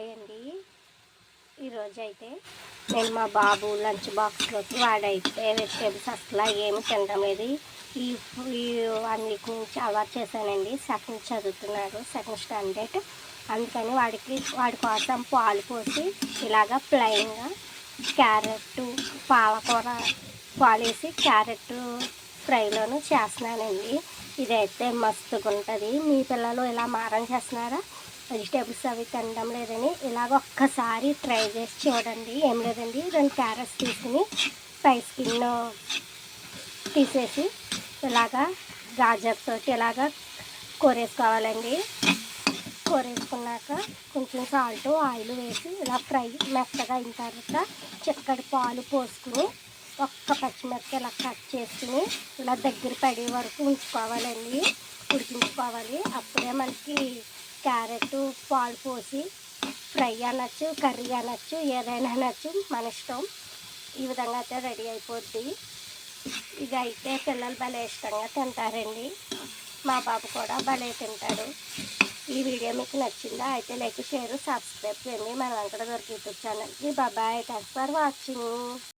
Hi అండి. ఈరోజైతే నేను మా బాబు లంచ్ బాక్స్లోకి వాడైతే వెజిటేబుల్స్ అసలు ఏమి తినడం లేదు. ఈ ఈ 1 వీక్ నుంచి అలవాటు చేశానండి. సెకండ్ చదువుతున్నాడు, సెకండ్ స్టాండర్డ్. అందుకని వాడి కోసం పాలు పోసి ఇలాగ ప్లెయిన్గా క్యారెట్ పాలకూర పాలేసి క్యారెట్ ఫ్రైలోను చేస్తున్నానండి. ఇదైతే మస్తుగా ఉంటుంది. మీ పిల్లలు ఇలా మారం చేస్తున్నారా? వెజిటేబుల్స్ అవి తినడం లేదని ఇలాగ ఒక్కసారి ట్రై చేసి చూడండి. ఏం లేదండి, 2 క్యారెట్స్ తీసుకుని పై స్కిన్ తీసేసి ఇలాగా గాజర్ తోటి ఇలాగా కోరేసుకోవాలండి. కోరేసుకున్నాక కొంచెం సాల్ట్ ఆయిల్ వేసి ఇలా ఫ్రై మెత్తగా అయిన తర్వాత చిక్కటి పాలు పోసుకుని ఒక్క పచ్చిమిరపకాయ ఇలా కట్ చేసుకుని ఇలా దగ్గర పడే వరకు ఉంచుకోవాలండి, ఉడికించుకోవాలి. అప్పుడే మనకి క్యారెట్ పాలు పోసి ఫ్రై అనొచ్చు, కర్రీ అనొచ్చు, ఏదైనా అనొచ్చు, మన ఇష్టం. ఈ విధంగా అయితే రెడీ అయిపోద్ది. ఇది అయితే పిల్లలు భలే ఇష్టంగా తింటారండి. మా బాబు కూడా భలే తింటాడు. ఈ వీడియో మీకు నచ్చిందా? అయితే లైక్, షేర్, సబ్స్క్రైబ్ చేయండి మన వెంకట దొరికి యూట్యూబ్ ఛానల్కి. Bye, thanks for watching.